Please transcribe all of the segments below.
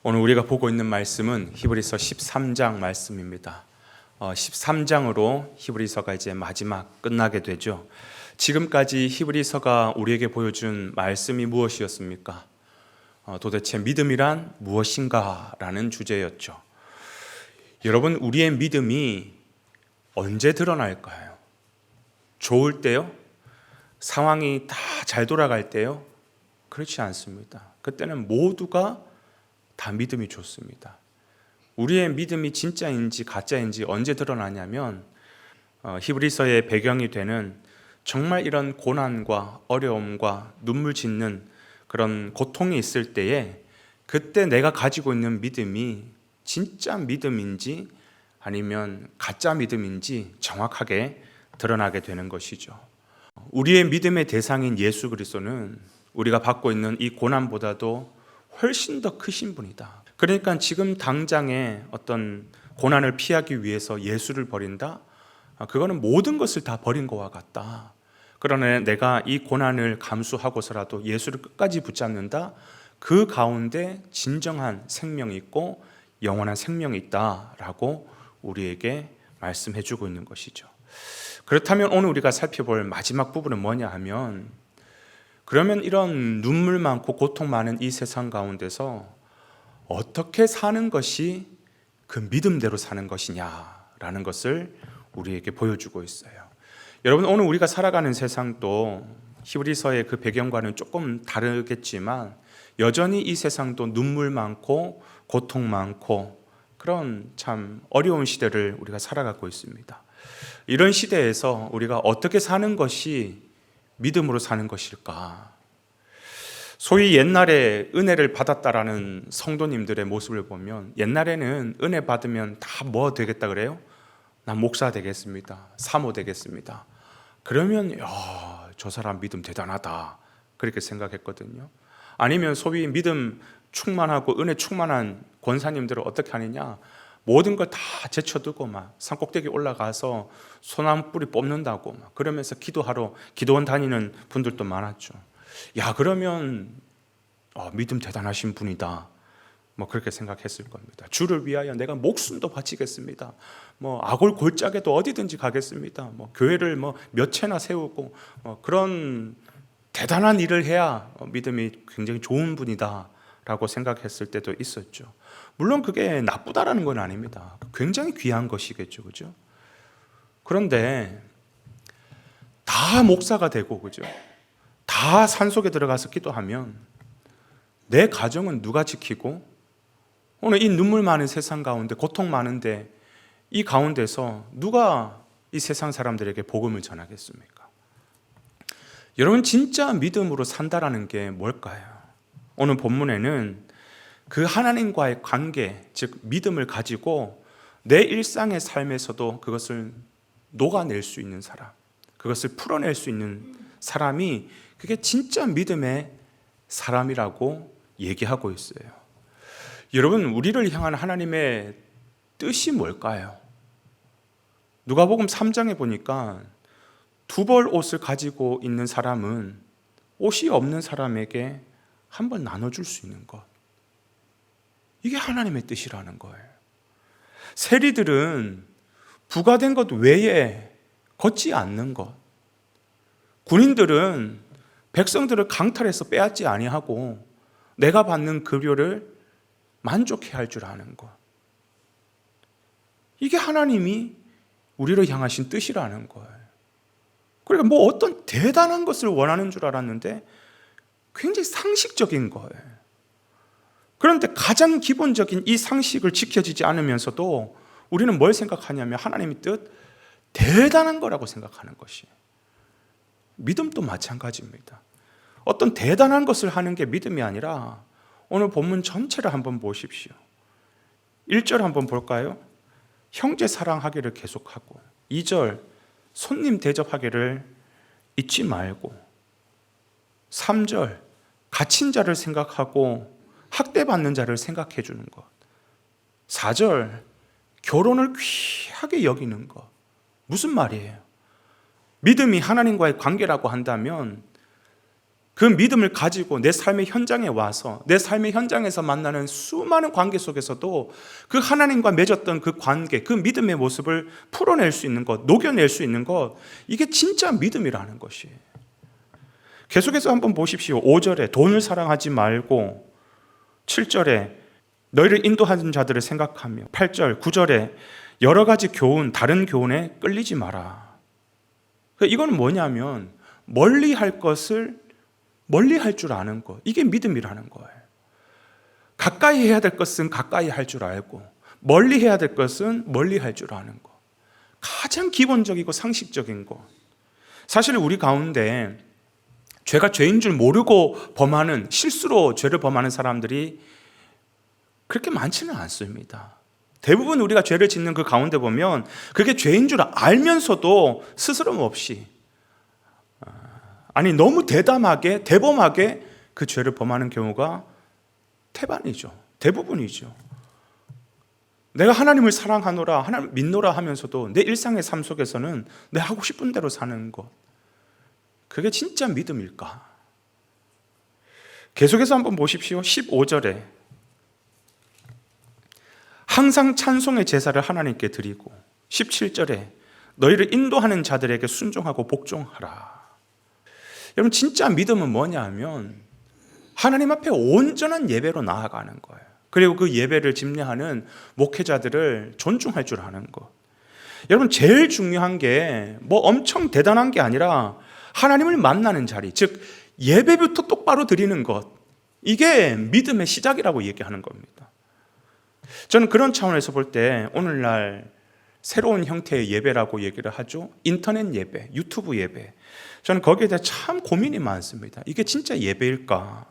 오늘 우리가 보고 있는 말씀은 히브리서 13장 말씀입니다. 13장으로 히브리서가 이제 마지막 끝나게 되죠. 지금까지 히브리서가 우리에게 보여준 말씀이 무엇이었습니까? 도대체 믿음이란 무엇인가? 라는 주제였죠. 여러분, 우리의 믿음이 언제 드러날까요? 좋을 때요? 상황이 다 잘 돌아갈 때요? 그렇지 않습니다. 그때는 모두가 다 믿음이 좋습니다. 우리의 믿음이 진짜인지 가짜인지 언제 드러나냐면 히브리서의 배경이 되는 정말 이런 고난과 어려움과 눈물 짓는 그런 고통이 있을 때에 그때 내가 가지고 있는 믿음이 진짜 믿음인지 아니면 가짜 믿음인지 정확하게 드러나게 되는 것이죠. 우리의 믿음의 대상인 예수 그리스도는 우리가 받고 있는 이 고난보다도 훨씬 더 크신 분이다. 그러니까 지금 당장에 어떤 고난을 피하기 위해서 예수를 버린다? 그거는 모든 것을 다 버린 것과 같다. 그러나 내가 이 고난을 감수하고서라도 예수를 끝까지 붙잡는다? 그 가운데 진정한 생명이 있고 영원한 생명이 있다라고 우리에게 말씀해 주고 있는 것이죠. 그렇다면 오늘 우리가 살펴볼 마지막 부분은 뭐냐 하면, 그러면 이런 눈물 많고 고통 많은 이 세상 가운데서 어떻게 사는 것이 그 믿음대로 사는 것이냐라는 것을 우리에게 보여주고 있어요. 여러분, 오늘 우리가 살아가는 세상도 히브리서의 그 배경과는 조금 다르겠지만 여전히 이 세상도 눈물 많고 고통 많고 그런 참 어려운 시대를 우리가 살아가고 있습니다. 이런 시대에서 우리가 어떻게 사는 것이 믿음으로 사는 것일까? 소위 옛날에 은혜를 받았다라는 성도님들의 모습을 보면, 옛날에는 은혜 받으면 다 뭐 되겠다 그래요? 난 목사 되겠습니다. 사모 되겠습니다. 그러면 저 사람 믿음 대단하다 그렇게 생각했거든요. 아니면 소위 믿음 충만하고 은혜 충만한 권사님들은 어떻게 하느냐? 모든 걸 다 제쳐두고 막 산꼭대기 올라가서 소나무 뿌리 뽑는다고 막 그러면서 기도하러 기도원 다니는 분들도 많았죠. 야, 그러면 믿음 대단하신 분이다. 뭐 그렇게 생각했을 겁니다. 주를 위하여 내가 목숨도 바치겠습니다. 뭐 아골 골짜기도 어디든지 가겠습니다. 뭐 교회를 뭐 몇 채나 세우고 그런 대단한 일을 해야 믿음이 굉장히 좋은 분이다라고 생각했을 때도 있었죠. 물론 그게 나쁘다라는 건 아닙니다. 굉장히 귀한 것이겠죠, 그죠? 그런데 다 목사가 되고, 그죠? 다 산속에 들어가서 기도하면 내 가정은 누가 지키고, 오늘 이 눈물 많은 세상 가운데 고통 많은데 이 가운데서 누가 이 세상 사람들에게 복음을 전하겠습니까? 여러분, 진짜 믿음으로 산다라는 게 뭘까요? 오늘 본문에는 그 하나님과의 관계, 즉 믿음을 가지고 내 일상의 삶에서도 그것을 녹아낼 수 있는 사람, 그것을 풀어낼 수 있는 사람이 그게 진짜 믿음의 사람이라고 얘기하고 있어요. 여러분, 우리를 향한 하나님의 뜻이 뭘까요? 누가복음 3장에 보니까 두 벌 옷을 가지고 있는 사람은 옷이 없는 사람에게 한 벌 나눠줄 수 있는 것, 이게 하나님의 뜻이라는 거예요. 세리들은 부과된 것 외에 걷지 않는 것, 군인들은 백성들을 강탈해서 빼앗지 아니하고 내가 받는 급여를 만족해야 할 줄 아는 것, 이게 하나님이 우리를 향하신 뜻이라는 거예요. 그러니까 뭐 어떤 대단한 것을 원하는 줄 알았는데 굉장히 상식적인 거예요. 그런데 가장 기본적인 이 상식을 지켜지지 않으면서도 우리는 뭘 생각하냐면 하나님의 뜻, 대단한 거라고 생각하는 것이에요. 믿음도 마찬가지입니다. 어떤 대단한 것을 하는 게 믿음이 아니라, 오늘 본문 전체를 한번 보십시오. 1절 한번 볼까요? 형제 사랑하기를 계속하고, 2절 손님 대접하기를 잊지 말고, 3절 갇힌 자를 생각하고 학대받는 자를 생각해 주는 것, 4절 결혼을 귀하게 여기는 것. 무슨 말이에요? 믿음이 하나님과의 관계라고 한다면 그 믿음을 가지고 내 삶의 현장에 와서 내 삶의 현장에서 만나는 수많은 관계 속에서도 그 하나님과 맺었던 그 관계, 그 믿음의 모습을 풀어낼 수 있는 것, 녹여낼 수 있는 것, 이게 진짜 믿음이라는 것이에요. 계속해서 한번 보십시오. 5절에 돈을 사랑하지 말고, 7절에 너희를 인도하는 자들을 생각하며, 8절, 9절에 여러 가지 교훈, 다른 교훈에 끌리지 마라. 이거는 뭐냐면 멀리 할 것을 멀리 할 줄 아는 것, 이게 믿음이라는 거예요. 가까이 해야 될 것은 가까이 할 줄 알고 멀리 해야 될 것은 멀리 할 줄 아는 것, 가장 기본적이고 상식적인 것. 사실 우리 가운데 죄가 죄인 줄 모르고 범하는, 실수로 죄를 범하는 사람들이 그렇게 많지는 않습니다. 대부분 우리가 죄를 짓는 그 가운데 보면 그게 죄인 줄 알면서도 스스럼 없이, 아니 너무 대담하게 대범하게 그 죄를 범하는 경우가 태반이죠. 대부분이죠. 내가 하나님을 사랑하노라, 하나님 믿노라 하면서도 내 일상의 삶 속에서는 내 하고 싶은 대로 사는 것, 그게 진짜 믿음일까? 계속해서 한번 보십시오. 15절에 항상 찬송의 제사를 하나님께 드리고, 17절에 너희를 인도하는 자들에게 순종하고 복종하라. 여러분, 진짜 믿음은 뭐냐 하면 하나님 앞에 온전한 예배로 나아가는 거예요. 그리고 그 예배를 집례하는 목회자들을 존중할 줄 아는 것. 여러분, 제일 중요한 게 뭐 엄청 대단한 게 아니라 하나님을 만나는 자리, 즉 예배부터 똑바로 드리는 것, 이게 믿음의 시작이라고 얘기하는 겁니다. 저는 그런 차원에서 볼 때 오늘날 새로운 형태의 예배라고 얘기를 하죠. 인터넷 예배, 유튜브 예배. 저는 거기에 대해 참 고민이 많습니다. 이게 진짜 예배일까?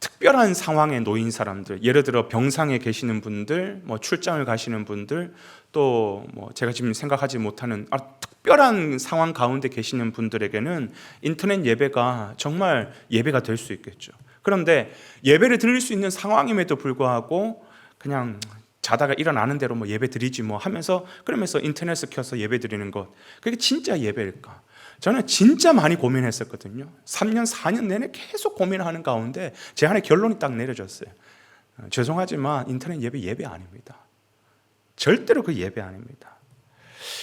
특별한 상황에 놓인 사람들, 예를 들어 병상에 계시는 분들, 뭐 출장을 가시는 분들, 또 뭐 제가 지금 생각하지 못하는 특별한 상황 가운데 계시는 분들에게는 인터넷 예배가 정말 예배가 될 수 있겠죠. 그런데 예배를 드릴 수 있는 상황임에도 불구하고 그냥 자다가 일어나는 대로 뭐 예배 드리지 뭐 하면서, 그러면서 인터넷을 켜서 예배 드리는 것, 그게 진짜 예배일까? 저는 진짜 많이 고민했었거든요. 3년, 4년 내내 계속 고민하는 가운데 제 안에 결론이 딱 내려졌어요. 죄송하지만 인터넷 예배 아닙니다. 절대로 그 예배 아닙니다.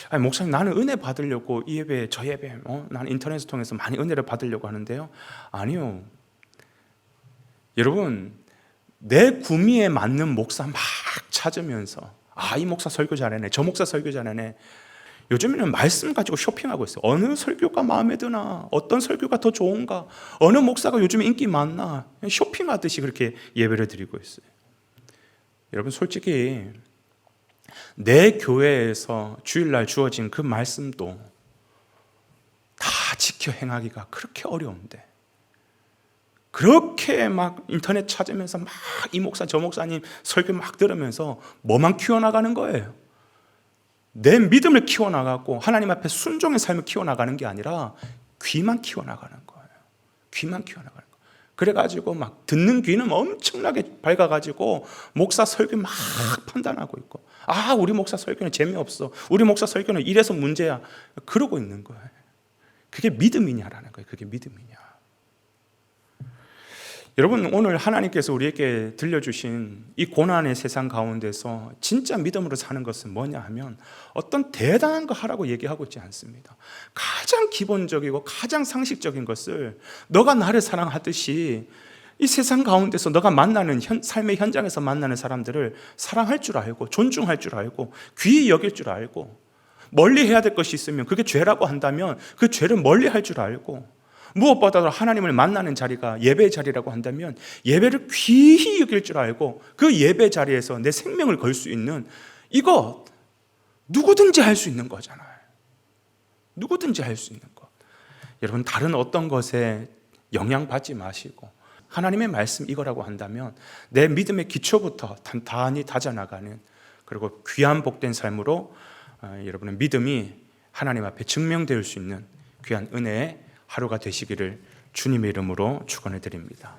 아니, 목사님, 나는 은혜 받으려고 이 예배, 저 예배, 나는 인터넷을 통해서 많이 은혜를 받으려고 하는데요. 아니요. 여러분, 내 구미에 맞는 목사 막 찾으면서, 이 목사 설교 잘하네, 저 목사 설교 잘하네. 요즘에는 말씀 가지고 쇼핑하고 있어요. 어느 설교가 마음에 드나, 어떤 설교가 더 좋은가, 어느 목사가 요즘에 인기 많나, 쇼핑하듯이 그렇게 예배를 드리고 있어요. 여러분, 솔직히 내 교회에서 주일날 주어진 그 말씀도 다 지켜 행하기가 그렇게 어려운데, 그렇게 막 인터넷 찾으면서 막 이 목사 저 목사님 설교 막 들으면서 뭐만 키워나가는 거예요? 내 믿음을 키워나가고 하나님 앞에 순종의 삶을 키워나가는 게 아니라 귀만 키워나가는 거예요. 귀만 키워나가는 거예요. 그래가지고 막 듣는 귀는 엄청나게 밝아가지고 목사 설교 막 판단하고 있고, 우리 목사 설교는 재미없어, 우리 목사 설교는 이래서 문제야, 그러고 있는 거예요. 그게 믿음이냐라는 거예요. 그게 믿음이냐. 여러분, 오늘 하나님께서 우리에게 들려주신 이 고난의 세상 가운데서 진짜 믿음으로 사는 것은 뭐냐 하면 어떤 대단한 거 하라고 얘기하고 있지 않습니다. 가장 기본적이고 가장 상식적인 것을, 너가 나를 사랑하듯이 이 세상 가운데서 너가 만나는 삶의 현장에서 만나는 사람들을 사랑할 줄 알고, 존중할 줄 알고, 귀히 여길 줄 알고, 멀리 해야 될 것이 있으면 그게 죄라고 한다면 그 죄를 멀리 할 줄 알고, 무엇보다도 하나님을 만나는 자리가 예배 자리라고 한다면 예배를 귀히 여길 줄 알고, 그 예배 자리에서 내 생명을 걸 수 있는, 이거 누구든지 할 수 있는 거잖아요. 누구든지 할 수 있는 것. 여러분, 다른 어떤 것에 영향받지 마시고 하나님의 말씀 이거라고 한다면 내 믿음의 기초부터 단단히 다져나가는, 그리고 귀한 복된 삶으로 여러분의 믿음이 하나님 앞에 증명될 수 있는 귀한 은혜의 하루가 되시기를 주님의 이름으로 축원해 드립니다.